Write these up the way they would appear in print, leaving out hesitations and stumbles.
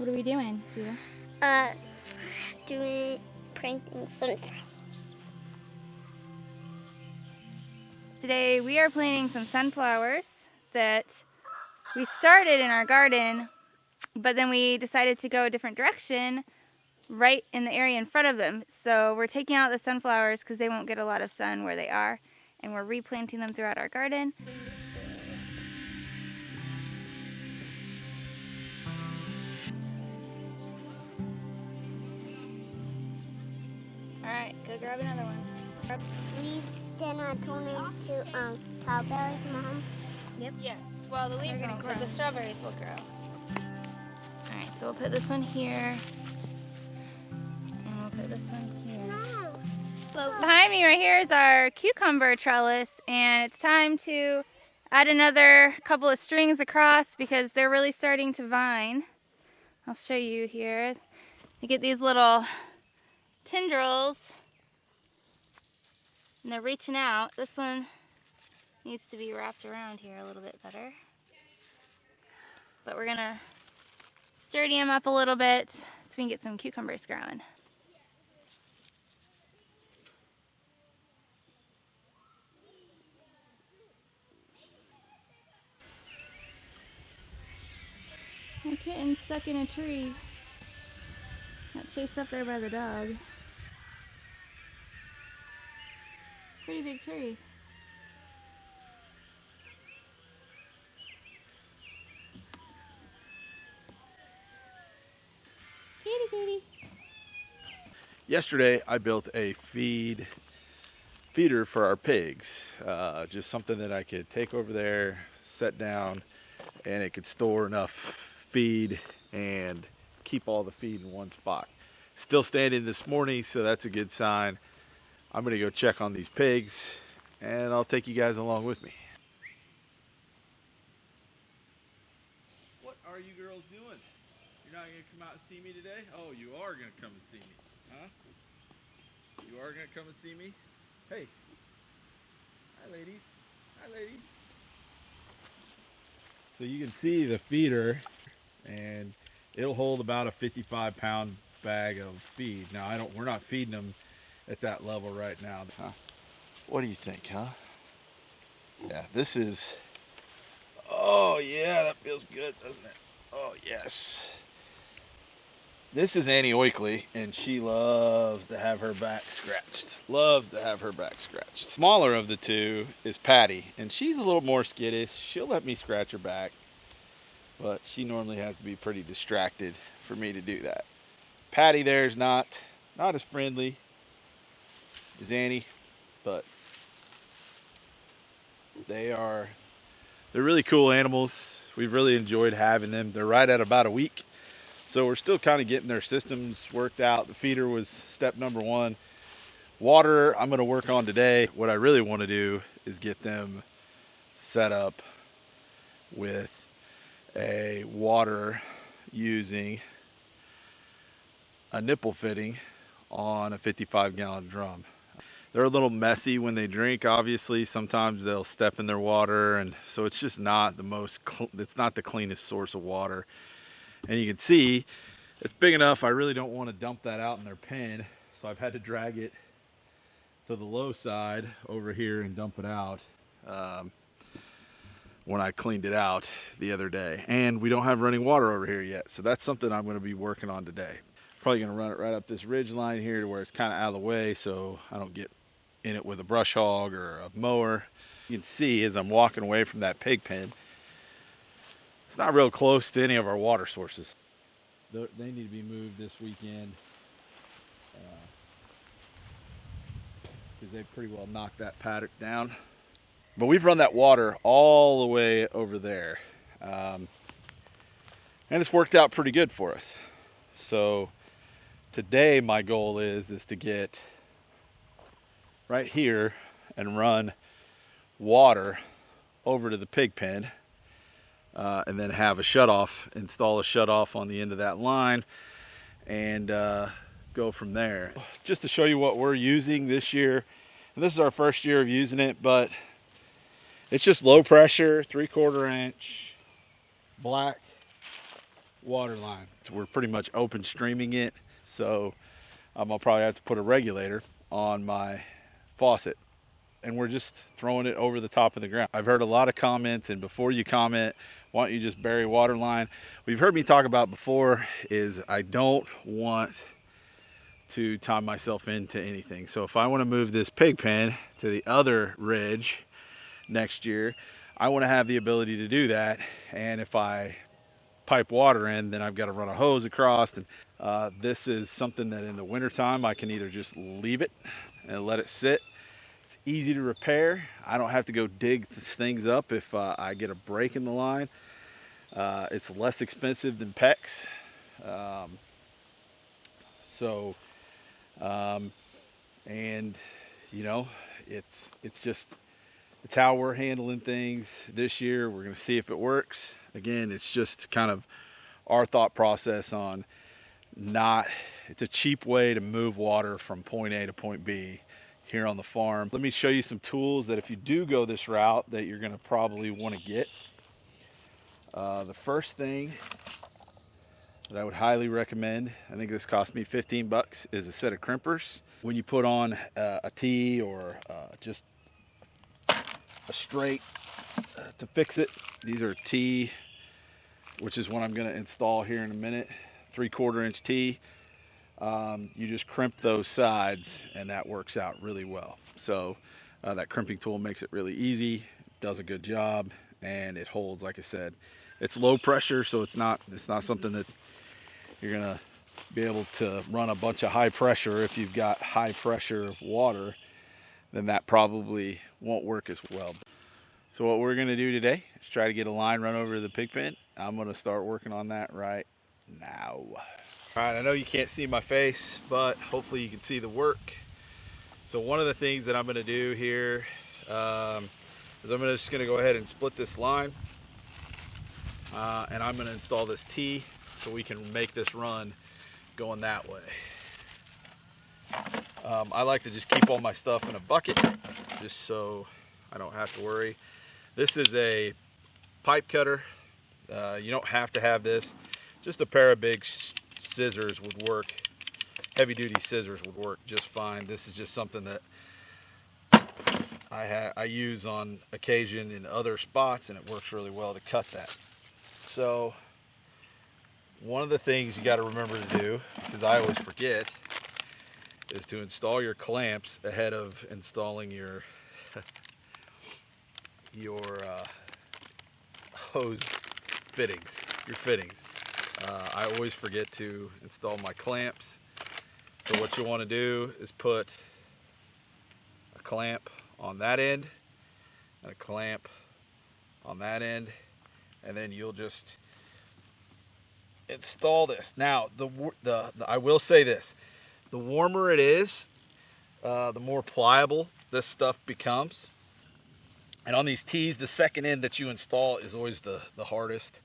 What are we doing, Judah? Planting sunflowers. Today we are planting some sunflowers that we started in our garden, but then we decided to go a different direction right in the area in front of them. So we're taking out the sunflowers because they won't get a lot of sun where they are, and we're replanting them throughout our garden. Alright, go grab another one. Leaves then are turning into cowberries, Mom. Yep. Yeah. Well, the leaves won't, but the strawberries will grow. Alright, so we'll put this one here. And we'll put this one here. But Behind me right here is our cucumber trellis, and it's time to add another couple of strings across because they're really starting to vine. I'll show you here. You get these little tendrils, and they're reaching out. This one needs to be wrapped around here a little bit better. But we're gonna sturdy them up a little bit so we can get some cucumbers growing. My kitten's stuck in a tree. Got chased up there by the dog. Pretty big tree. Kitty, kitty. Yesterday I built a feeder for our pigs. Just something that I could take over there, set down, and it could store enough feed and keep all the feed in one spot. Still standing this morning, so that's a good sign. I'm gonna go check on these pigs, and I'll take you guys along with me. What are you girls doing? You're not gonna come out and see me today? Oh, you are gonna come and see me, huh? You are gonna come and see me? Hey. Hi, ladies. Hi, ladies. So you can see the feeder, and it'll hold about a 55-pound bag of feed. Now we're not feeding them at that level right now. Huh? What do you think, huh? Yeah, this is, oh yeah, that feels good, doesn't it? Oh yes. This is Annie Oakley, and she loves to have her back scratched. Loves to have her back scratched. Smaller of the two is Patty, and she's a little more skittish. She'll let me scratch her back, but she normally has to be pretty distracted for me to do that. Patty there's not as friendly as Annie, but they're really cool animals. We've really enjoyed having them. They're right at about a week, so we're still kind of getting their systems worked out. The feeder was step number one. Water I'm going to work on today. What I really want to do is get them set up with a water using a nipple fitting on a 55-gallon drum. They're a little messy when they drink, obviously. Sometimes they'll step in their water, and so it's just not it's not the cleanest source of water. And you can see it's big enough. I really don't want to dump that out in their pen, so I've had to drag it to the low side over here and dump it out when I cleaned it out the other day. And we don't have running water over here yet, so that's something I'm going to be working on today. Probably going to run it right up this ridge line here to where it's kind of out of the way so I don't get in it with a brush hog or a mower. You can see as I'm walking away from that pig pen, it's not real close to any of our water sources. They need to be moved this weekend because they pretty well knocked that paddock down. But we've run that water all the way over there, and it's worked out pretty good for us. So today my goal is to get right here and run water over to the pig pen, and then have a shutoff, install a shutoff on the end of that line, and go from there. Just to show you what we're using this year, and this is our first year of using it, but it's just low pressure, 3/4 inch black water line. So we're pretty much open streaming it. So I'll probably have to put a regulator on my faucet, and we're just throwing it over the top of the ground. I've heard a lot of comments, and before you comment, why don't you just bury water line? What you've heard me talk about before is I don't want to tie myself into anything. So if I want to move this pig pen to the other ridge next year, I want to have the ability to do that. And if I pipe water in, then I've got to run a hose across. And this is something that in the wintertime I can either just leave it and let it sit. It's easy to repair. I don't have to go dig things up if I get a break in the line. It's less expensive than PEX. And you know, it's how we're handling things this year. We're going to see if it works. Again, it's just kind of our thought process on it's a cheap way to move water from point A to point B here on the farm. Let me show you some tools that if you do go this route that you're going to probably want to get. The first thing that I would highly recommend, I think this cost me 15 bucks, is a set of crimpers. When you put on a tee or just a straight to fix it, these are tee, which is what I'm going to install here in a minute, 3/4 inch tee. You just crimp those sides and that works out really well. So that crimping tool makes it really easy, does a good job, and it holds, like I said. It's low pressure, so it's not something that you're gonna be able to run a bunch of high pressure. If you've got high pressure water, then that probably won't work as well. So what we're gonna do today is try to get a line run over to the pig pen. I'm gonna start working on that right now. All right, I know you can't see my face, but hopefully you can see the work. So one of the things that I'm gonna do here is I'm just gonna go ahead and split this line, and I'm gonna install this tee so we can make this run going that way. I like to just keep all my stuff in a bucket just so I don't have to worry. This is a pipe cutter. You don't have to have this. Just a pair of big scissors would work. Heavy duty scissors would work just fine. This is just something that I use on occasion in other spots, and it works really well to cut that. So one of the things you got to remember to do, because I always forget, is to install your clamps ahead of installing your hose fittings, your fittings. I always forget to install my clamps. So what you want to do is put a clamp on that end and a clamp on that end, and then you'll just install this. Now, I will say this: the warmer it is, the more pliable this stuff becomes. And on these tees, the second end that you install is always the hardest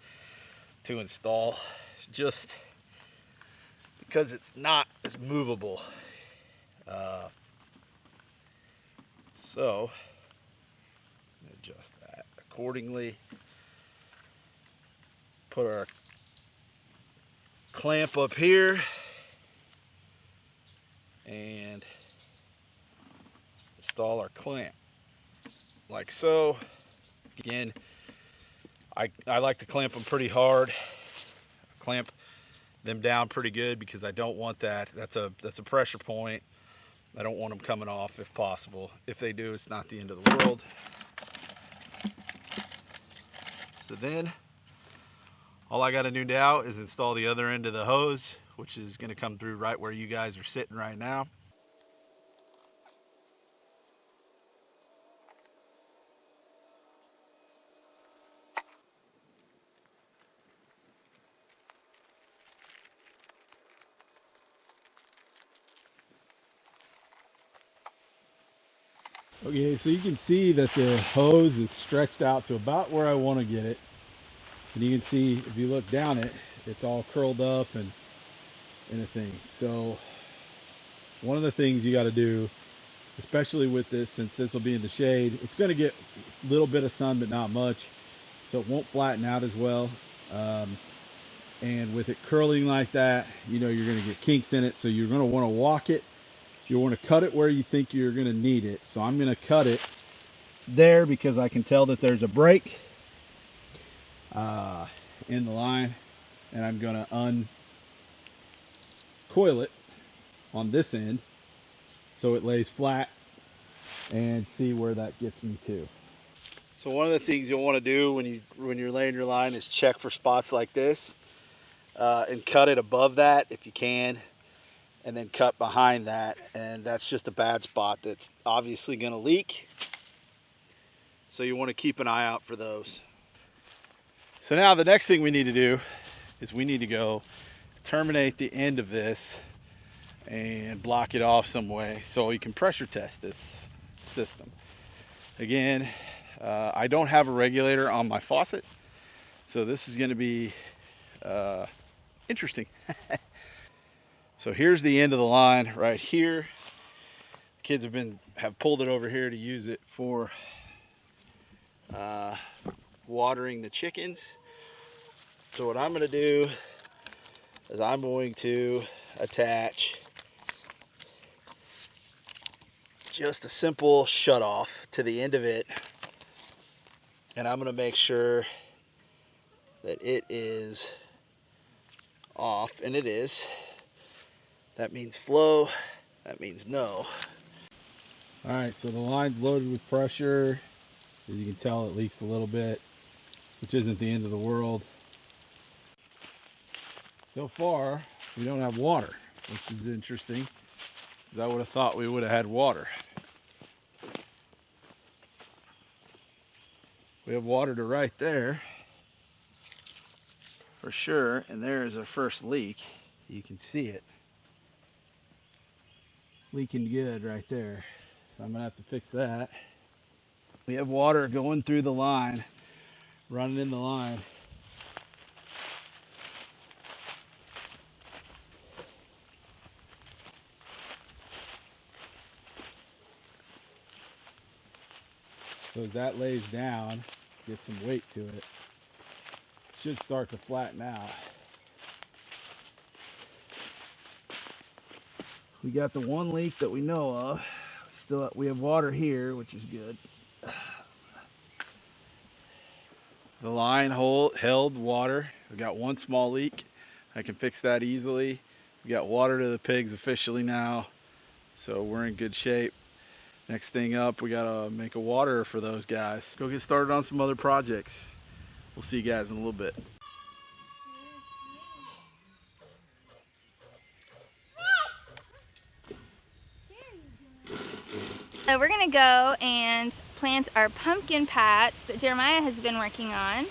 to install, just because it's not as movable. So adjust that accordingly. Put our clamp up here and install our clamp like so. Again, I like to clamp them pretty hard. Clamp them down pretty good because I don't want that. That's a pressure point. I don't want them coming off if possible. If they do, it's not the end of the world. So then all I got to do now is install the other end of the hose, which is going to come through right where you guys are sitting right now. Okay, so you can see that the hose is stretched out to about where I want to get it. And you can see, if you look down it, it's all curled up and anything. So one of the things you got to do, especially with this, since this will be in the shade, it's going to get a little bit of sun, but not much. So it won't flatten out as well. And with it curling like that, you know you're going to get kinks in it. So you're going to want to walk it. You want to cut it where you think you're going to need it. So I'm going to cut it there because I can tell that there's a break in the line. And I'm going to uncoil it on this end so it lays flat, and see where that gets me to. So one of the things you'll want to do when you're laying your line is check for spots like this, and cut it above that if you can, and then cut behind that. And that's just a bad spot that's obviously going to leak. So you want to keep an eye out for those. So now the next thing we need to do is we need to go terminate the end of this and block it off some way so you can pressure test this system. Again, I don't have a regulator on my faucet, so this is going to be interesting. So here's the end of the line right here. Kids have pulled it over here to use it for watering the chickens. So what I'm going to do is I'm going to attach just a simple shut off to the end of it, and I'm going to make sure that it is off, and it is. That means flow, that means no. Alright, so the line's loaded with pressure. As you can tell, it leaks a little bit, which isn't the end of the world. So far, we don't have water, which is interesting, because I would have thought we would have had water. We have water to right there, for sure, and there is our first leak. You can see it. Leaking good right there. So I'm going to have to fix that. We have water going through the line, running in the line. So as that lays down, get some weight to it, should start to flatten out. We got the one leak that we know of. We have water here, which is good. The line held water. We got one small leak. I can fix that easily. We got water to the pigs officially now, so we're in good shape. Next thing up, we gotta make a waterer for those guys. Go get started on some other projects. We'll see you guys in a little bit. So we're gonna go and plant our pumpkin patch that Jeremiah has been working on.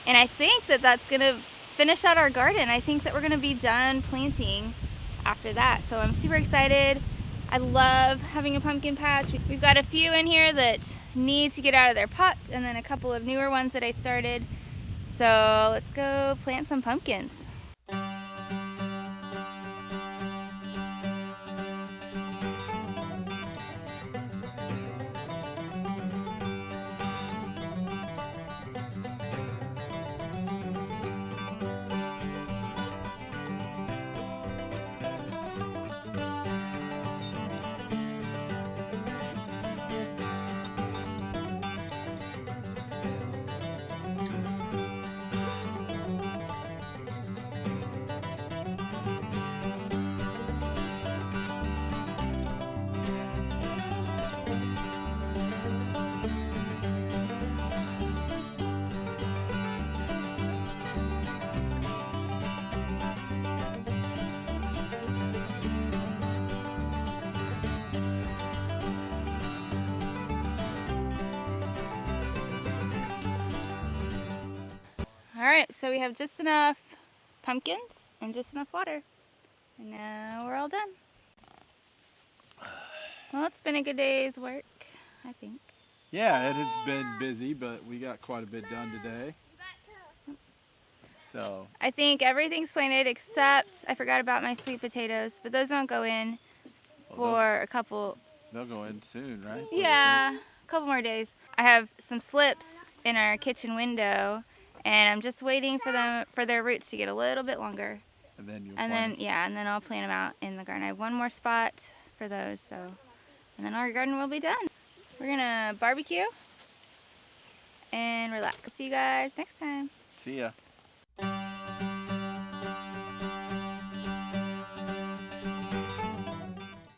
And I think that that's gonna finish out our garden. I think that we're gonna be done planting after that. So I'm super excited. I love having a pumpkin patch. We've got a few in here that need to get out of their pots, and then a couple of newer ones that I started. So let's go plant some pumpkins. Alright, so we have just enough pumpkins and just enough water. And now we're all done. Well, it's been a good day's work, I think. Yeah, it has been busy, but we got quite a bit done today. So I think everything's planted except I forgot about my sweet potatoes, but those won't go in for a couple. They'll go in soon, right? Yeah, a couple more days. I have some slips in our kitchen window, And I'm just waiting for their roots to get a little bit longer. And then you'll And plant then, yeah, and then I'll plant them out in the garden. I have one more spot for those, so. And then our garden will be done. We're gonna barbecue and relax. See you guys next time. See ya.